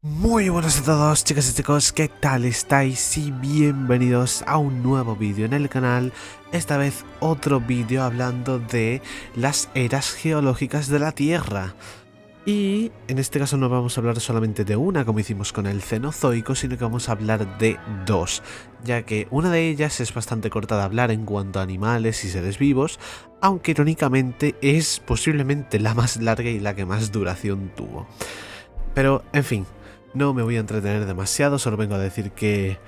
Muy buenas a todos, chicas y chicos, ¿qué tal estáis? Y bienvenidos a un nuevo vídeo en el canal. Esta vez otro vídeo hablando de las eras geológicas de la Tierra. Y en este caso no vamos a hablar solamente de una como hicimos con el Cenozoico, sino que vamos a hablar de dos, ya que una de ellas es bastante corta de hablar en cuanto a animales y seres vivos, aunque irónicamente es posiblemente la más larga y la que más duración tuvo. Pero, en fin, no me voy a entretener demasiado, solo vengo a decir que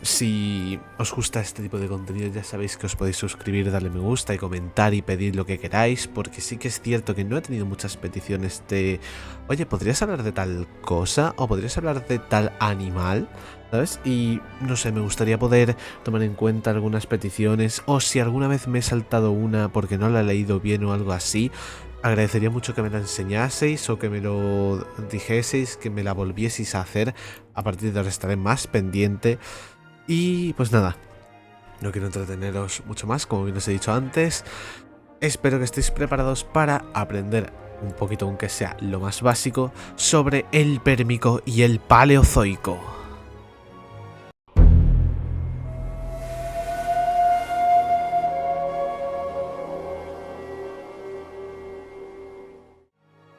si os gusta este tipo de contenido ya sabéis que os podéis suscribir, darle me gusta y comentar y pedir lo que queráis, porque sí que es cierto que no he tenido muchas peticiones de oye, ¿podrías hablar de tal cosa? ¿O podrías hablar de tal animal? ¿Sabes? Y no sé, me gustaría poder tomar en cuenta algunas peticiones, o si alguna vez me he saltado una porque no la he leído bien o algo así, agradecería mucho que me la enseñaseis o que me lo dijeseis, que me la volvieseis a hacer. A partir de ahora estaré más pendiente. Y pues nada, no quiero entreteneros mucho más, como bien os he dicho antes. Espero que estéis preparados para aprender un poquito, aunque sea lo más básico, sobre el Pérmico y el Paleozoico.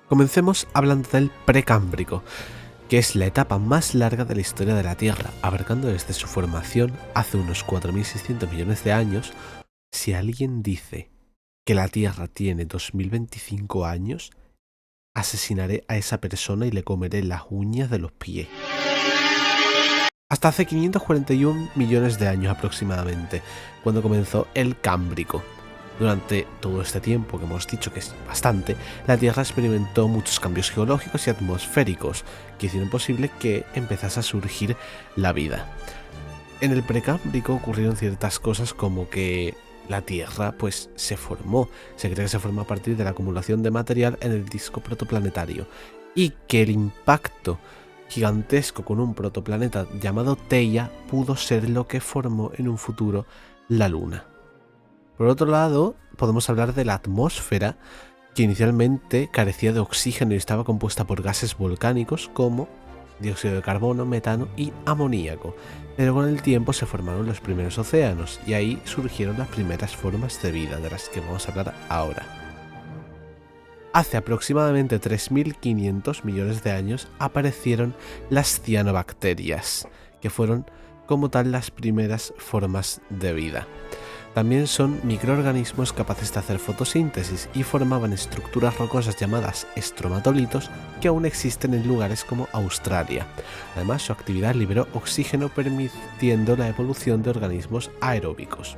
Comencemos hablando del Precámbrico, que es la etapa más larga de la historia de la Tierra, abarcando desde su formación hace unos 4.600 millones de años. Si alguien dice que la Tierra tiene 2025 años, asesinaré a esa persona y le comeré las uñas de los pies. Hasta hace 541 millones de años aproximadamente, cuando comenzó el Cámbrico. Durante todo este tiempo, que hemos dicho que es bastante, la Tierra experimentó muchos cambios geológicos y atmosféricos que hicieron posible que empezase a surgir la vida. En el Precámbrico ocurrieron ciertas cosas como que la Tierra pues se formó, se cree que se formó a partir de la acumulación de material en el disco protoplanetario, y que el impacto gigantesco con un protoplaneta llamado Theia pudo ser lo que formó en un futuro la Luna. Por otro lado, podemos hablar de la atmósfera, que inicialmente carecía de oxígeno y estaba compuesta por gases volcánicos como dióxido de carbono, metano y amoníaco, pero con el tiempo se formaron los primeros océanos y ahí surgieron las primeras formas de vida de las que vamos a hablar ahora. Hace aproximadamente 3.500 millones de años aparecieron las cianobacterias, que fueron como tal las primeras formas de vida. También son microorganismos capaces de hacer fotosíntesis y formaban estructuras rocosas llamadas estromatolitos que aún existen en lugares como Australia. Además, su actividad liberó oxígeno permitiendo la evolución de organismos aeróbicos.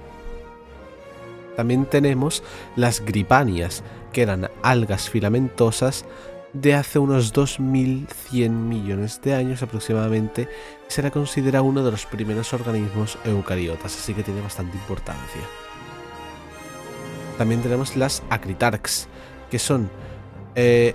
También tenemos las gripanias, que eran algas filamentosas de hace unos 2.100 millones de años aproximadamente, y se la considera uno de los primeros organismos eucariotas, así que tiene bastante importancia. También tenemos las acritarcs, que son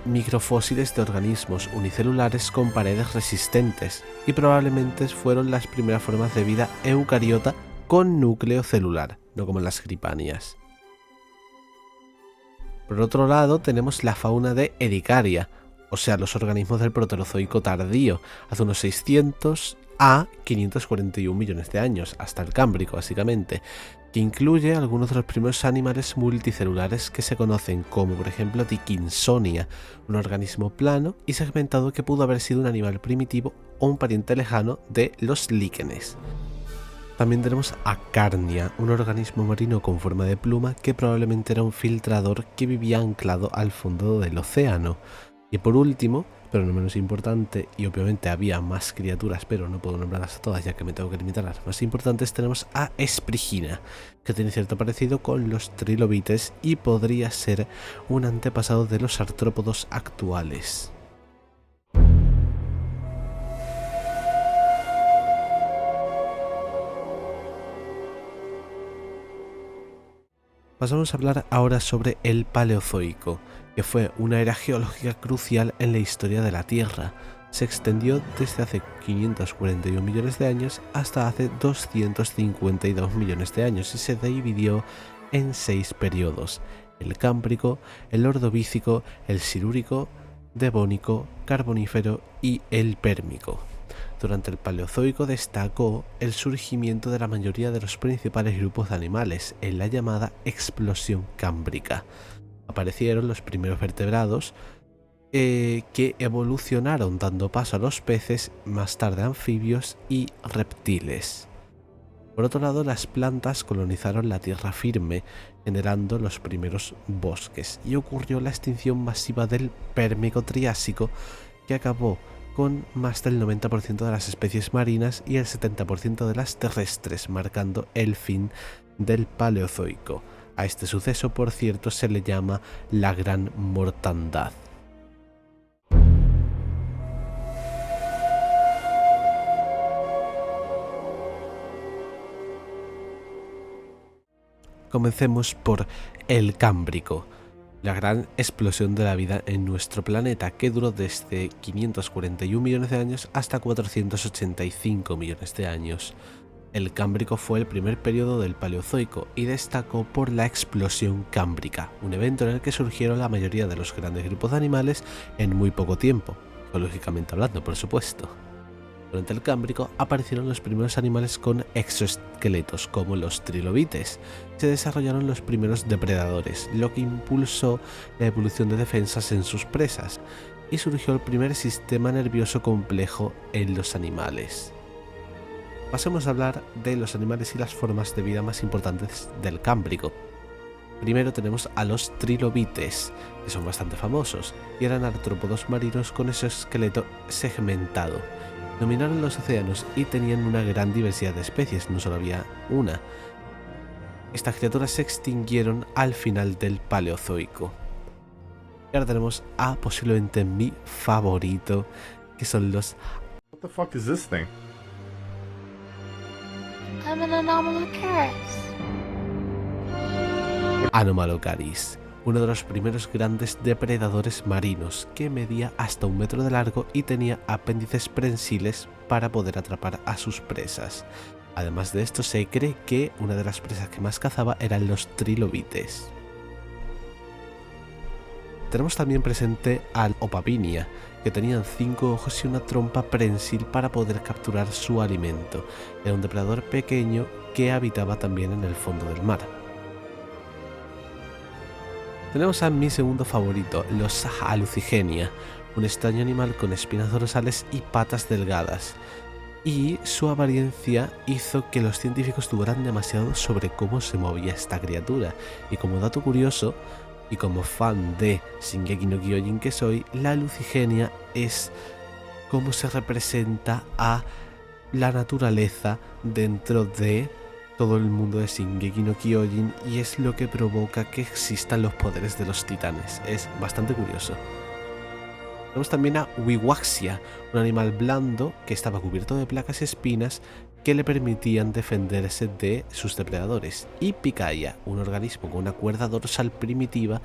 microfósiles de organismos unicelulares con paredes resistentes, y probablemente fueron las primeras formas de vida eucariota con núcleo celular, no como las gripanias. Por otro lado, tenemos la fauna de Ediacaria, o sea, los organismos del Proterozoico tardío, hace unos 600 a 541 millones de años, hasta el Cámbrico básicamente, que incluye algunos de los primeros animales multicelulares que se conocen, como por ejemplo Dickinsonia, un organismo plano y segmentado que pudo haber sido un animal primitivo o un pariente lejano de los líquenes. También tenemos a Carnia, un organismo marino con forma de pluma que probablemente era un filtrador que vivía anclado al fondo del océano. Y por último, pero no menos importante, y obviamente había más criaturas, pero no puedo nombrarlas a todas ya que me tengo que limitar a las más importantes, tenemos a Esprigina, que tiene cierto parecido con los trilobites y podría ser un antepasado de los artrópodos actuales. Pasamos a hablar ahora sobre el Paleozoico, que fue una era geológica crucial en la historia de la Tierra. Se extendió desde hace 541 millones de años hasta hace 252 millones de años y se dividió en 6 periodos: el Cámbrico, el Ordovícico, el Silúrico Devónico, Carbonífero y el Pérmico. Durante el Paleozoico destacó el surgimiento de la mayoría de los principales grupos de animales en la llamada explosión cámbrica. Aparecieron los primeros vertebrados que evolucionaron dando paso a los peces, más tarde anfibios y reptiles. Por otro lado, las plantas colonizaron la tierra firme, generando los primeros bosques, y ocurrió la extinción masiva del Pérmico-Triásico, que acabó con más del 90% de las especies marinas y el 70% de las terrestres, marcando el fin del Paleozoico. A este suceso, por cierto, se le llama la Gran Mortandad. Comencemos por el Cámbrico, la gran explosión de la vida en nuestro planeta, que duró desde 541 millones de años hasta 485 millones de años. El Cámbrico fue el primer periodo del Paleozoico y destacó por la explosión cámbrica, un evento en el que surgieron la mayoría de los grandes grupos de animales en muy poco tiempo, geológicamente hablando, por supuesto. Durante el Cámbrico aparecieron los primeros animales con exoesqueletos, como los trilobites. Se desarrollaron los primeros depredadores, lo que impulsó la evolución de defensas en sus presas, y surgió el primer sistema nervioso complejo en los animales. Pasemos a hablar de los animales y las formas de vida más importantes del Cámbrico. Primero tenemos a los trilobites, que son bastante famosos, y eran artrópodos marinos con exoesqueleto segmentado. Dominaron los océanos y tenían una gran diversidad de especies, no solo había una. Estas criaturas se extinguieron al final del Paleozoico. Y ahora tenemos a posiblemente mi favorito, que son los What the fuck is this thing? I'm an Anomalocaris. Anomalocaris, uno de los primeros grandes depredadores marinos, que medía hasta 1 metro de largo y tenía apéndices prensiles para poder atrapar a sus presas. Además de esto, se cree que una de las presas que más cazaba eran los trilobites. Tenemos también presente al Opapinia, que tenían 5 ojos y una trompa prensil para poder capturar su alimento. Era un depredador pequeño que habitaba también en el fondo del mar. Tenemos a mi segundo favorito, los Alucigenia, un extraño animal con espinas dorsales y patas delgadas. Y su apariencia hizo que los científicos dudaran demasiado sobre cómo se movía esta criatura. Y como dato curioso, y como fan de Shingeki no Kyojin que soy, la Alucigenia es cómo se representa a la naturaleza dentro de todo el mundo de Shingeki no Kyojin, y es lo que provoca que existan los poderes de los titanes. Es bastante curioso. Tenemos también a Wiwaxia, un animal blando que estaba cubierto de placas y espinas que le permitían defenderse de sus depredadores, y Picaya, un organismo con una cuerda dorsal primitiva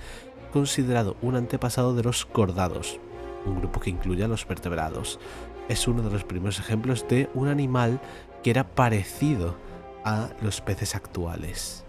considerado un antepasado de los cordados, un grupo que incluye a los vertebrados. Es uno de los primeros ejemplos de un animal que era parecido a los peces actuales.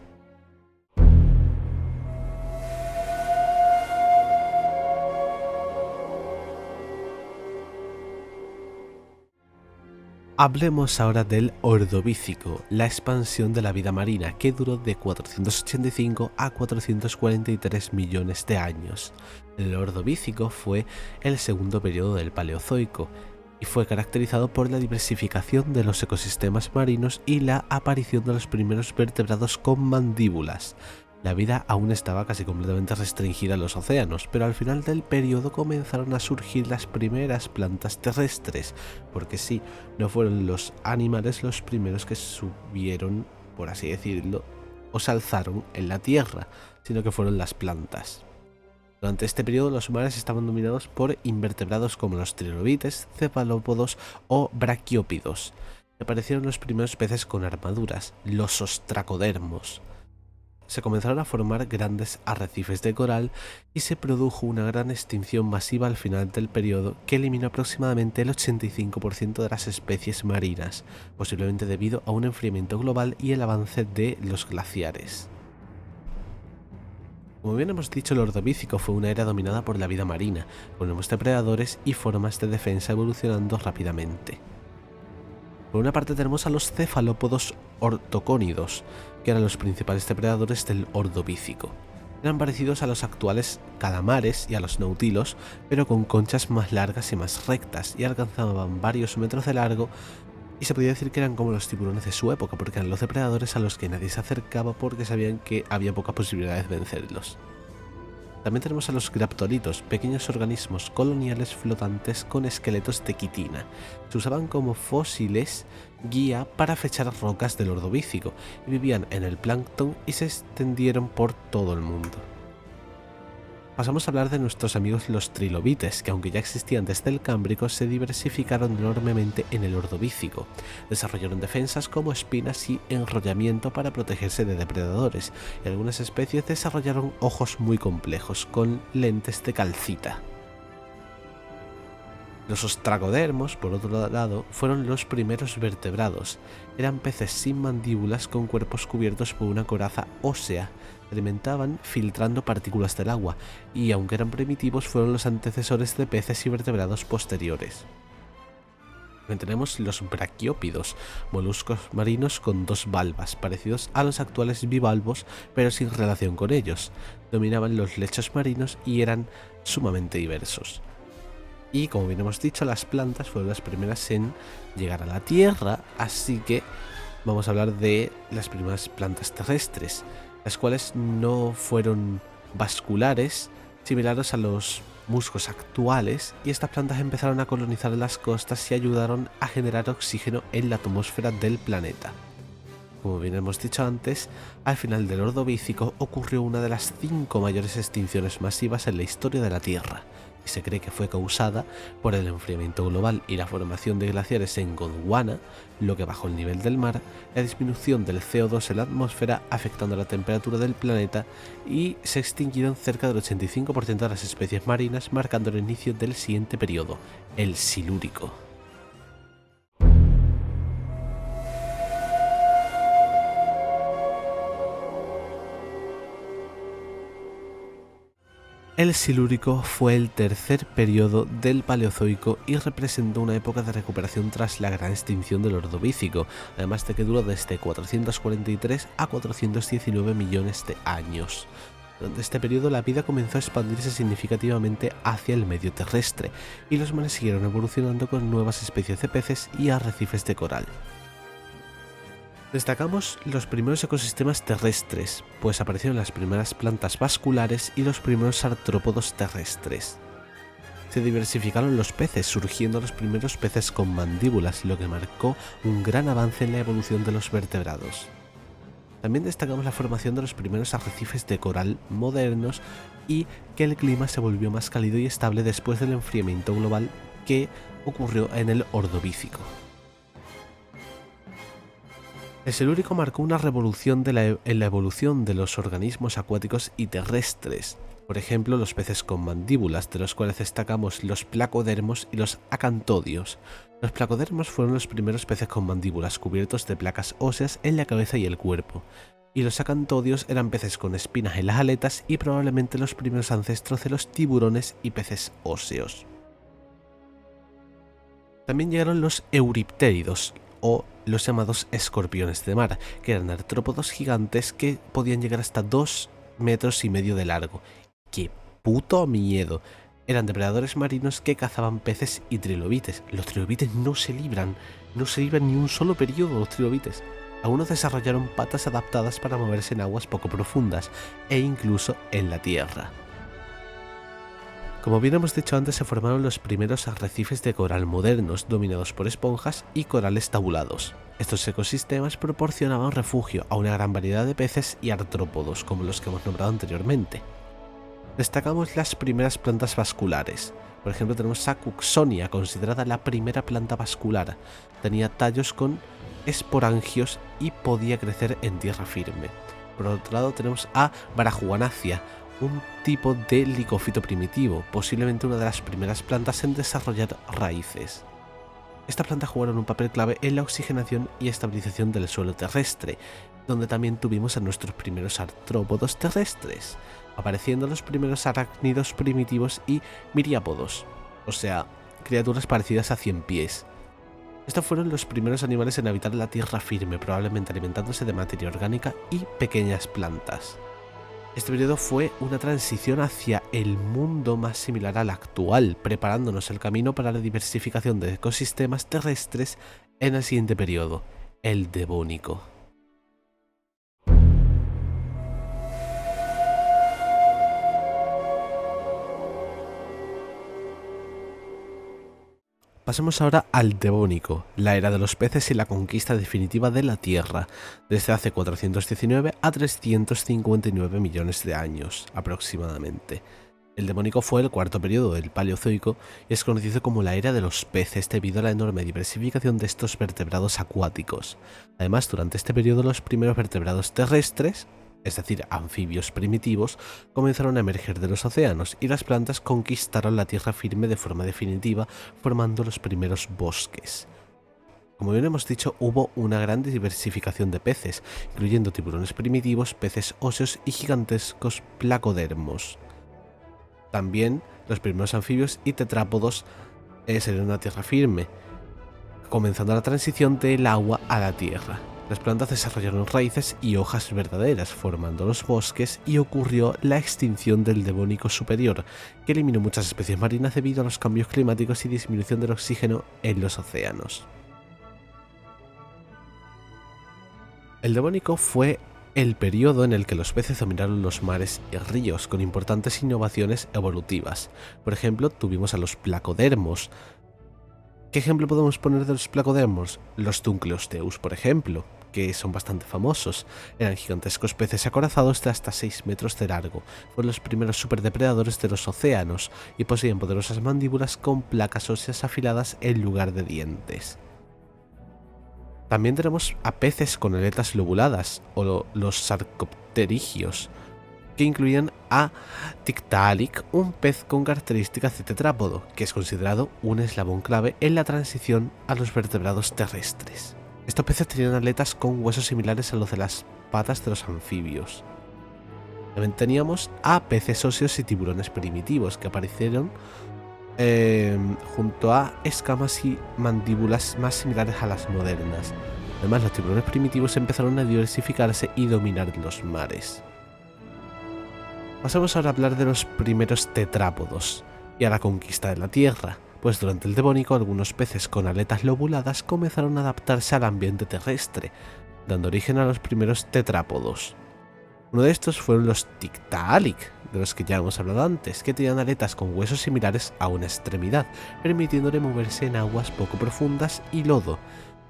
Hablemos ahora del Ordovícico, la expansión de la vida marina, que duró de 485 a 443 millones de años. El Ordovícico fue el segundo periodo del Paleozoico y fue caracterizado por la diversificación de los ecosistemas marinos y la aparición de los primeros vertebrados con mandíbulas. La vida aún estaba casi completamente restringida en los océanos, pero al final del periodo comenzaron a surgir las primeras plantas terrestres, porque sí, no fueron los animales los primeros que subieron, por así decirlo, o se alzaron en la tierra, sino que fueron las plantas. Durante este periodo los mares estaban dominados por invertebrados como los trilobites, cefalópodos o braquiópidos. Aparecieron los primeros peces con armaduras, los ostracodermos. Se comenzaron a formar grandes arrecifes de coral y se produjo una gran extinción masiva al final del periodo que eliminó aproximadamente el 85% de las especies marinas, posiblemente debido a un enfriamiento global y el avance de los glaciares. Como bien hemos dicho, el Ordovícico fue una era dominada por la vida marina, con nuevos depredadores y formas de defensa evolucionando rápidamente. Por una parte tenemos a los cefalópodos ortocónidos, que eran los principales depredadores del Ordovícico. Eran parecidos a los actuales calamares y a los nautilos, pero con conchas más largas y más rectas, y alcanzaban varios metros de largo, y se podía decir que eran como los tiburones de su época, porque eran los depredadores a los que nadie se acercaba porque sabían que había pocas posibilidades de vencerlos. También tenemos a los graptolitos, pequeños organismos coloniales flotantes con esqueletos de quitina. Se usaban como fósiles guía para fechar rocas del Ordovícico y vivían en el plancton y se extendieron por todo el mundo. Pasamos a hablar de nuestros amigos los trilobites, que aunque ya existían desde el Cámbrico, se diversificaron enormemente en el Ordovícico. Desarrollaron defensas como espinas y enrollamiento para protegerse de depredadores, y algunas especies desarrollaron ojos muy complejos, con lentes de calcita. Los ostracodermos, por otro lado, fueron los primeros vertebrados. Eran peces sin mandíbulas con cuerpos cubiertos por una coraza ósea. Se alimentaban filtrando partículas del agua, y aunque eran primitivos, fueron los antecesores de peces y vertebrados posteriores. También tenemos los braquiópidos, moluscos marinos con dos valvas, parecidos a los actuales bivalvos, pero sin relación con ellos. Dominaban los lechos marinos y eran sumamente diversos. Y como bien hemos dicho, las plantas fueron las primeras en llegar a la Tierra, así que vamos a hablar de las primeras plantas terrestres, las cuales no fueron vasculares, similares a los musgos actuales, y estas plantas empezaron a colonizar las costas y ayudaron a generar oxígeno en la atmósfera del planeta. Como bien hemos dicho antes, al final del Ordovícico ocurrió una de las 5 mayores extinciones masivas en la historia de la Tierra, y se cree que fue causada por el enfriamiento global y la formación de glaciares en Gondwana, lo que bajó el nivel del mar, la disminución del CO2 en la atmósfera afectando la temperatura del planeta, y se extinguieron cerca del 85% de las especies marinas, marcando el inicio del siguiente periodo, el Silúrico. El Silúrico fue el tercer periodo del Paleozoico y representó una época de recuperación tras la gran extinción del Ordovícico, además de que duró desde 443 a 419 millones de años. Durante este periodo la vida comenzó a expandirse significativamente hacia el medio terrestre, y los mares siguieron evolucionando con nuevas especies de peces y arrecifes de coral. Destacamos los primeros ecosistemas terrestres, pues aparecieron las primeras plantas vasculares y los primeros artrópodos terrestres. Se diversificaron los peces, surgiendo los primeros peces con mandíbulas, lo que marcó un gran avance en la evolución de los vertebrados. También destacamos la formación de los primeros arrecifes de coral modernos y que el clima se volvió más cálido y estable después del enfriamiento global que ocurrió en el Ordovícico. El Silúrico marcó una revolución en la evolución de los organismos acuáticos y terrestres. Por ejemplo, los peces con mandíbulas, de los cuales destacamos los placodermos y los acantodios. Los placodermos fueron los primeros peces con mandíbulas cubiertos de placas óseas en la cabeza y el cuerpo, y los acantodios eran peces con espinas en las aletas y probablemente los primeros ancestros de los tiburones y peces óseos. También llegaron los euriptéridos, o los llamados escorpiones de mar, que eran artrópodos gigantes que podían llegar hasta 2,5 metros de largo. ¡Qué puto miedo! Eran depredadores marinos que cazaban peces y trilobites. Los trilobites no se libran ni un solo periodo los trilobites. Algunos desarrollaron patas adaptadas para moverse en aguas poco profundas e incluso en la tierra. Como bien hemos dicho antes, se formaron los primeros arrecifes de coral modernos, dominados por esponjas y corales tabulados. Estos ecosistemas proporcionaban refugio a una gran variedad de peces y artrópodos, como los que hemos nombrado anteriormente. Destacamos las primeras plantas vasculares. Por ejemplo, tenemos a Cooksonia, considerada la primera planta vascular. Tenía tallos con esporangios y podía crecer en tierra firme. Por otro lado, tenemos a Barajuanacia, un tipo de licófito primitivo, posiblemente una de las primeras plantas en desarrollar raíces. Esta planta jugaron un papel clave en la oxigenación y estabilización del suelo terrestre, donde también tuvimos a nuestros primeros artrópodos terrestres, apareciendo los primeros arácnidos primitivos y miriápodos, o sea, criaturas parecidas a 100 pies. Estos fueron los primeros animales en habitar la tierra firme, probablemente alimentándose de materia orgánica y pequeñas plantas. Este periodo fue una transición hacia el mundo más similar al actual, preparándonos el camino para la diversificación de ecosistemas terrestres en el siguiente periodo, el Devónico. Pasemos ahora al Devónico, la era de los peces y la conquista definitiva de la Tierra, desde hace 419 a 359 millones de años, aproximadamente. El Devónico fue el cuarto periodo del Paleozoico y es conocido como la era de los peces debido a la enorme diversificación de estos vertebrados acuáticos. Además, durante este periodo los primeros vertebrados terrestres, es decir, anfibios primitivos, comenzaron a emerger de los océanos y las plantas conquistaron la tierra firme de forma definitiva, formando los primeros bosques. Como bien hemos dicho, hubo una gran diversificación de peces, incluyendo tiburones primitivos, peces óseos y gigantescos placodermos. También los primeros anfibios y tetrápodos salieron a la tierra firme, comenzando la transición del agua a la tierra. Las plantas desarrollaron raíces y hojas verdaderas, formando los bosques, y ocurrió la extinción del Devónico superior, que eliminó muchas especies marinas debido a los cambios climáticos y disminución del oxígeno en los océanos. El Devónico fue el periodo en el que los peces dominaron los mares y ríos, con importantes innovaciones evolutivas. Por ejemplo, tuvimos a los placodermos. ¿Qué ejemplo podemos poner de los placodermos? Los Dunkleosteus, por ejemplo, que son bastante famosos. Eran gigantescos peces acorazados de hasta 6 metros de largo. Fueron los primeros superdepredadores de los océanos y poseían poderosas mandíbulas con placas óseas afiladas en lugar de dientes. También tenemos a peces con aletas lobuladas, o los sarcopterigios, que incluían a Tiktaalik, un pez con características de tetrápodo, que es considerado un eslabón clave en la transición a los vertebrados terrestres. Estos peces tenían aletas con huesos similares a los de las patas de los anfibios. También teníamos a peces óseos y tiburones primitivos, que aparecieron junto a escamas y mandíbulas más similares a las modernas. Además, los tiburones primitivos empezaron a diversificarse y dominar los mares. Pasamos ahora a hablar de los primeros tetrápodos y a la conquista de la Tierra, pues durante el Devónico algunos peces con aletas lobuladas comenzaron a adaptarse al ambiente terrestre, dando origen a los primeros tetrápodos. Uno de estos fueron los Tiktaalik, de los que ya hemos hablado antes, que tenían aletas con huesos similares a una extremidad, permitiéndole moverse en aguas poco profundas y lodo.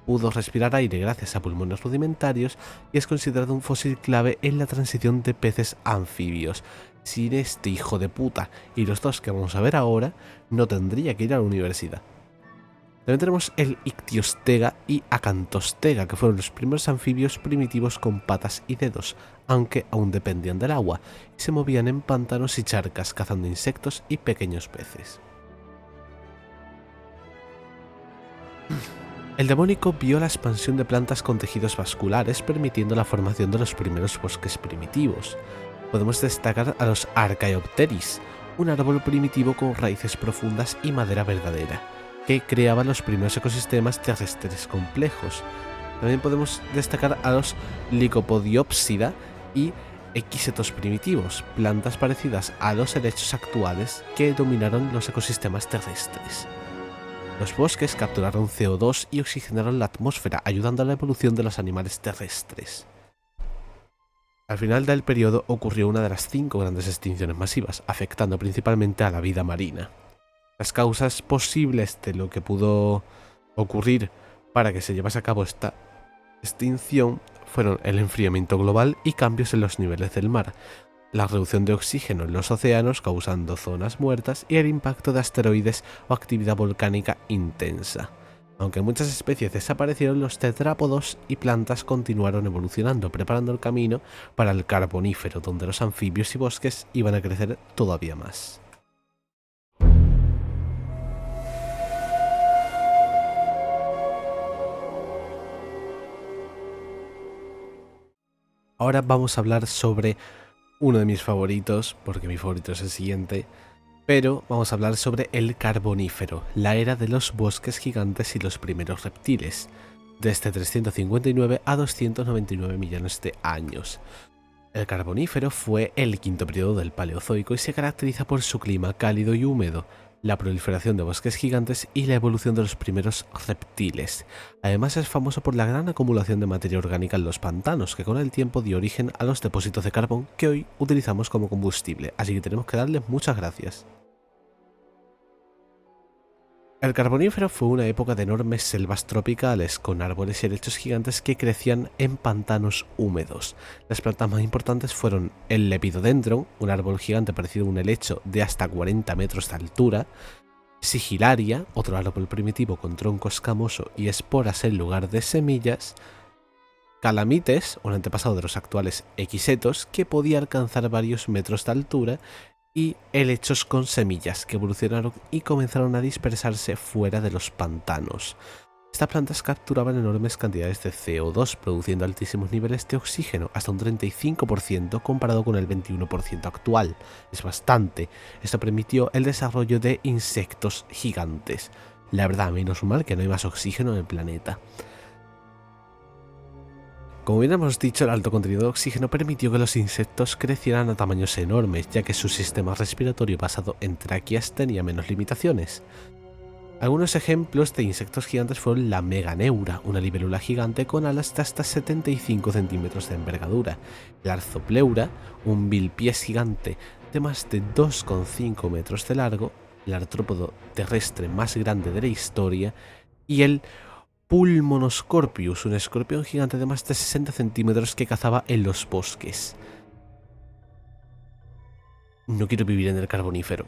Pudo respirar aire gracias a pulmones rudimentarios y es considerado un fósil clave en la transición de peces a anfibios. Sin este hijo de puta y los dos que vamos a ver ahora, no tendría que ir a la universidad. También tenemos el Ictiostega y Acantostega, que fueron los primeros anfibios primitivos con patas y dedos, aunque aún dependían del agua, y se movían en pantanos y charcas cazando insectos y pequeños peces. El Devónico vio la expansión de plantas con tejidos vasculares, permitiendo la formación de los primeros bosques primitivos. Podemos destacar a los Archaeopteris, un árbol primitivo con raíces profundas y madera verdadera, que creaban los primeros ecosistemas terrestres complejos. También podemos destacar a los Lycopodiopsida y Equisetos primitivos, plantas parecidas a los helechos actuales que dominaron los ecosistemas terrestres. Los bosques capturaron CO2 y oxigenaron la atmósfera, ayudando a la evolución de los animales terrestres. Al final del periodo ocurrió una de las 5 grandes extinciones masivas, afectando principalmente a la vida marina. Las causas posibles de lo que pudo ocurrir para que se llevase a cabo esta extinción fueron el enfriamiento global y cambios en los niveles del mar, la reducción de oxígeno en los océanos causando zonas muertas y el impacto de asteroides o actividad volcánica intensa. Aunque muchas especies desaparecieron, los tetrápodos y plantas continuaron evolucionando, preparando el camino para el Carbonífero, donde los anfibios y bosques iban a crecer todavía más. Ahora vamos a hablar sobre uno de mis favoritos, porque mi favorito es el siguiente, pero vamos a hablar sobre el Carbonífero, la era de los bosques gigantes y los primeros reptiles, desde 359 a 299 millones de años. El Carbonífero fue el quinto periodo del Paleozoico y se caracteriza por su clima cálido y húmedo, la proliferación de bosques gigantes y la evolución de los primeros reptiles. Además es famoso por la gran acumulación de materia orgánica en los pantanos, que con el tiempo dio origen a los depósitos de carbón que hoy utilizamos como combustible, así que tenemos que darle muchas gracias. El Carbonífero fue una época de enormes selvas tropicales, con árboles y helechos gigantes que crecían en pantanos húmedos. Las plantas más importantes fueron el Lepidodendron, un árbol gigante parecido a un helecho de hasta 40 metros de altura, Sigillaria, otro árbol primitivo con tronco escamoso y esporas en lugar de semillas, Calamites, un antepasado de los actuales equisetos, que podía alcanzar varios metros de altura, y helechos con semillas que evolucionaron y comenzaron a dispersarse fuera de los pantanos. Estas plantas capturaban enormes cantidades de CO2, produciendo altísimos niveles de oxígeno, hasta un 35% comparado con el 21% actual. Es bastante. Esto permitió el desarrollo de insectos gigantes. La verdad, menos mal que no hay más oxígeno en el planeta. Como bien hemos dicho, el alto contenido de oxígeno permitió que los insectos crecieran a tamaños enormes, ya que su sistema respiratorio basado en tráqueas tenía menos limitaciones. Algunos ejemplos de insectos gigantes fueron la meganeura, una libélula gigante con alas de hasta 75 centímetros de envergadura, el arzopleura, un bilpiés gigante de más de 2,5 metros de largo, el artrópodo terrestre más grande de la historia, y el Pulmonoscorpius, un escorpión gigante de más de 60 centímetros que cazaba en los bosques. No quiero vivir en el Carbonífero.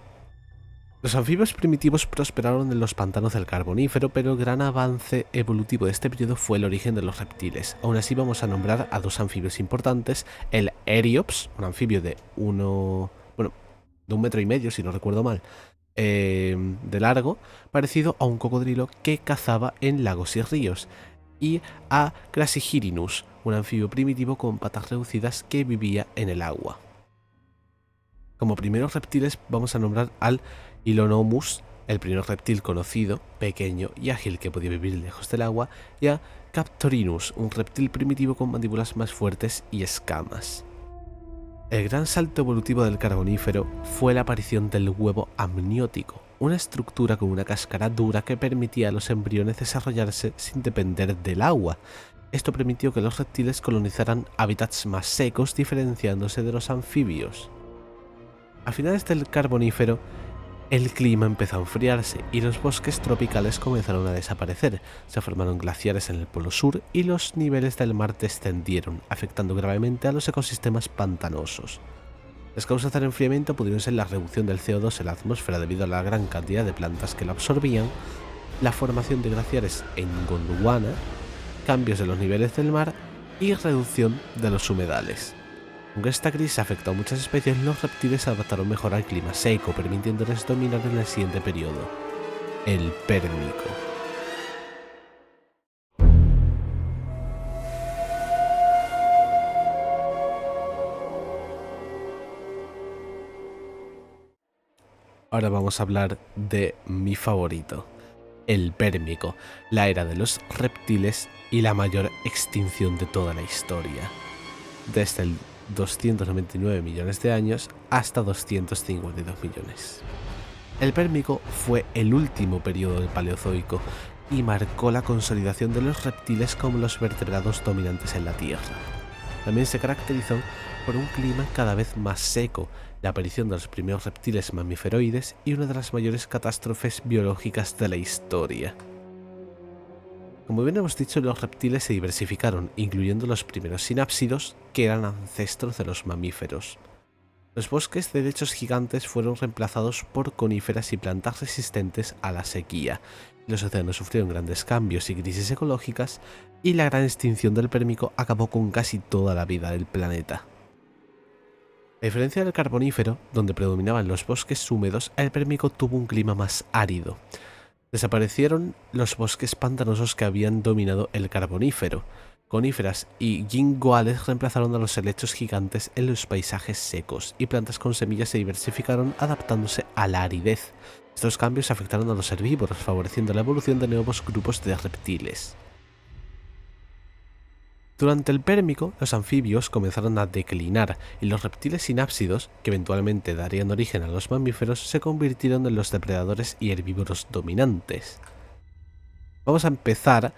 Los anfibios primitivos prosperaron en los pantanos del Carbonífero, pero el gran avance evolutivo de este periodo fue el origen de los reptiles. Aún así vamos a nombrar a dos anfibios importantes, el Eriops, un anfibio de de 1,5 metros si no recuerdo mal, de largo, parecido a un cocodrilo que cazaba en lagos y ríos, y a Crassigyrinus, un anfibio primitivo con patas reducidas que vivía en el agua. Como primeros reptiles vamos a nombrar al Hylonomus, el primer reptil conocido, pequeño y ágil que podía vivir lejos del agua, y a Captorinus, un reptil primitivo con mandíbulas más fuertes y escamas. El gran salto evolutivo del Carbonífero fue la aparición del huevo amniótico, una estructura con una cáscara dura que permitía a los embriones desarrollarse sin depender del agua. Esto permitió que los reptiles colonizaran hábitats más secos, diferenciándose de los anfibios. A finales del Carbonífero, el clima empezó a enfriarse y los bosques tropicales comenzaron a desaparecer, se formaron glaciares en el polo sur y los niveles del mar descendieron, afectando gravemente a los ecosistemas pantanosos. Las causas del enfriamiento pudieron ser la reducción del CO2 en la atmósfera debido a la gran cantidad de plantas que lo absorbían, la formación de glaciares en Gondwana, cambios de los niveles del mar y reducción de los humedales. Aunque esta crisis afectó a muchas especies, los reptiles se adaptaron mejor al clima seco, permitiéndoles dominar en el siguiente periodo, el Pérmico. Ahora vamos a hablar de mi favorito, el Pérmico, la era de los reptiles y la mayor extinción de toda la historia. Desde el 299 millones de años hasta 252 millones. El Pérmico fue el último periodo del Paleozoico y marcó la consolidación de los reptiles como los vertebrados dominantes en la Tierra. También se caracterizó por un clima cada vez más seco, la aparición de los primeros reptiles mamíferoides y una de las mayores catástrofes biológicas de la historia. Como bien hemos dicho, los reptiles se diversificaron, incluyendo los primeros sinápsidos, que eran ancestros de los mamíferos. Los bosques de helechos gigantes fueron reemplazados por coníferas y plantas resistentes a la sequía. Los océanos sufrieron grandes cambios y crisis ecológicas, y la gran extinción del Pérmico acabó con casi toda la vida del planeta. A diferencia del Carbonífero, donde predominaban los bosques húmedos, el Pérmico tuvo un clima más árido. Desaparecieron los bosques pantanosos que habían dominado el Carbonífero. coníferas y guinguales reemplazaron a los helechos gigantes en los paisajes secos, y plantas con semillas se diversificaron adaptándose a la aridez. Estos cambios afectaron a los herbívoros, favoreciendo la evolución de nuevos grupos de reptiles. Durante el Pérmico, los anfibios comenzaron a declinar y los reptiles sinápsidos, que eventualmente darían origen a los mamíferos, se convirtieron en los depredadores y herbívoros dominantes. Vamos a empezar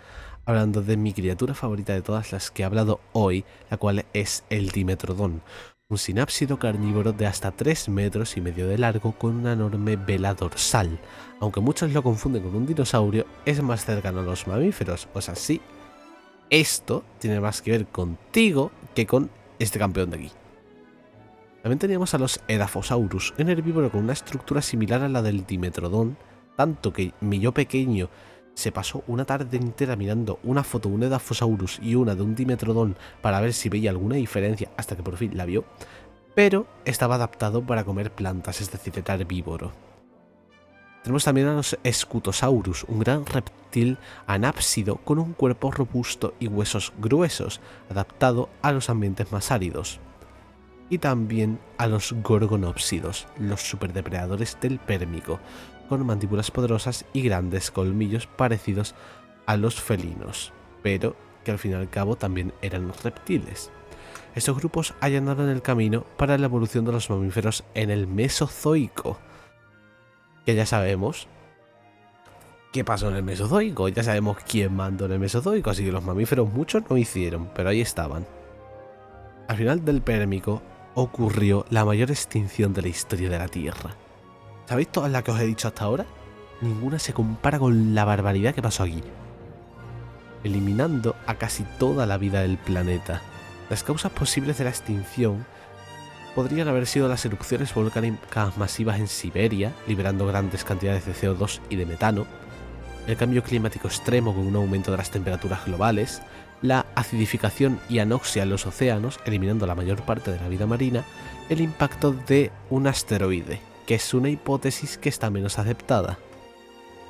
hablando de mi criatura favorita de todas las que he hablado hoy, la cual es el Dimetrodon, un sinápsido carnívoro de hasta 3,5 metros de largo con una enorme vela dorsal. Aunque muchos lo confunden con un dinosaurio, es más cercano a los mamíferos, o sea, sí, esto tiene más que ver contigo que con este campeón de aquí. También teníamos a los Edaphosaurus, un herbívoro con una estructura similar a la del Dimetrodon, tanto que mi yo pequeño se pasó una tarde entera mirando una foto de un Edaphosaurus y una de un Dimetrodon para ver si veía alguna diferencia, hasta que por fin la vio, pero estaba adaptado para comer plantas, es decir, era herbívoro. Tenemos también a los Scutosaurus, un gran reptil anápsido con un cuerpo robusto y huesos gruesos, adaptado a los ambientes más áridos. Y también a los Gorgonopsidos, los superdepredadores del Pérmico, con mandíbulas poderosas y grandes colmillos parecidos a los felinos, pero que al fin y al cabo también eran reptiles. Estos grupos allanaron el camino para la evolución de los mamíferos en el Mesozoico, que ya sabemos qué pasó en el Mesozoico, ya sabemos quién mandó en el Mesozoico, así que los mamíferos muchos no hicieron, pero ahí estaban. Al final del Pérmico ocurrió la mayor extinción de la historia de la Tierra. ¿Sabéis todas las que os he dicho hasta ahora? Ninguna se compara con la barbaridad que pasó aquí, eliminando a casi toda la vida del planeta. Las causas posibles de la extinción podrían haber sido las erupciones volcánicas masivas en Siberia, liberando grandes cantidades de CO2 y de metano, el cambio climático extremo con un aumento de las temperaturas globales, la acidificación y anoxia en los océanos, eliminando la mayor parte de la vida marina, el impacto de un asteroide, que es una hipótesis que está menos aceptada.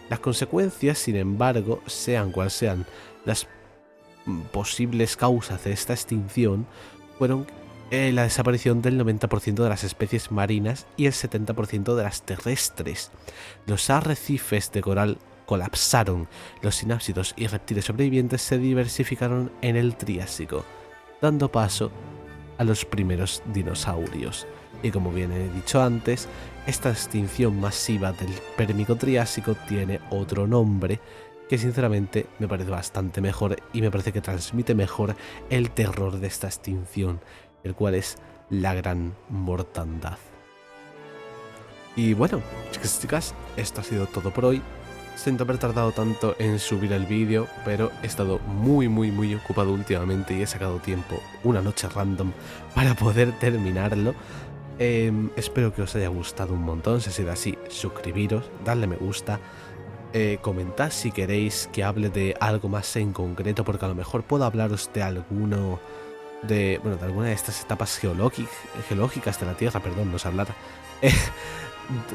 Las consecuencias, sin embargo, sean cuales sean las posibles causas de esta extinción, fueron la desaparición del 90% de las especies marinas y el 70% de las terrestres. Los arrecifes de coral colapsaron, los sinápsidos y reptiles sobrevivientes se diversificaron en el Triásico, dando paso a los primeros dinosaurios. Y como bien he dicho antes, esta extinción masiva del Pérmico Triásico tiene otro nombre que sinceramente me parece bastante mejor y me parece que transmite mejor el terror de esta extinción, el cual es la gran mortandad. Y bueno, chicos y chicas, esto ha sido todo por hoy. Siento haber tardado tanto en subir el vídeo, pero he estado muy ocupado últimamente y he sacado tiempo, una noche random, para poder terminarlo. Espero que os haya gustado un montón. Si ha sido así, suscribiros, darle me gusta, comentad si queréis que hable de algo más en concreto, porque a lo mejor puedo hablaros de alguna de estas etapas geológicas de la Tierra, perdón, no sé hablar,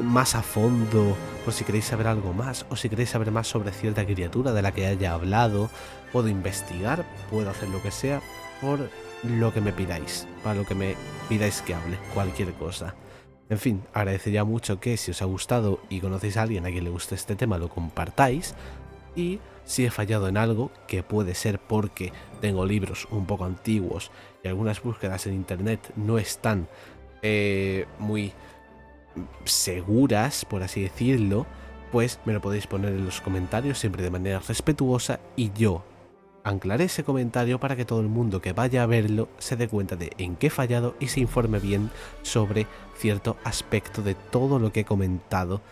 más a fondo, por si queréis saber algo más, o si queréis saber más sobre cierta criatura de la que haya hablado. Puedo investigar, puedo hacer lo que sea, por lo que me pidáis, para lo que me pidáis que hable, cualquier cosa. En fin, agradecería mucho que si os ha gustado y conocéis a alguien a quien le guste este tema, lo compartáis. Y si he fallado en algo, que puede ser porque tengo libros un poco antiguos y algunas búsquedas en internet no están muy seguras, por así decirlo, pues me lo podéis poner en los comentarios, siempre de manera respetuosa, y yo anclaré ese comentario para que todo el mundo que vaya a verlo se dé cuenta de en qué he fallado y se informe bien sobre cierto aspecto de todo lo que he comentado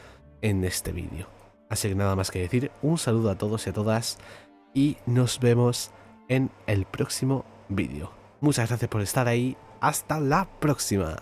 en este vídeo. Así que nada más que decir, un saludo a todos y a todas y nos vemos en el próximo vídeo. Muchas gracias por estar ahí, hasta la próxima.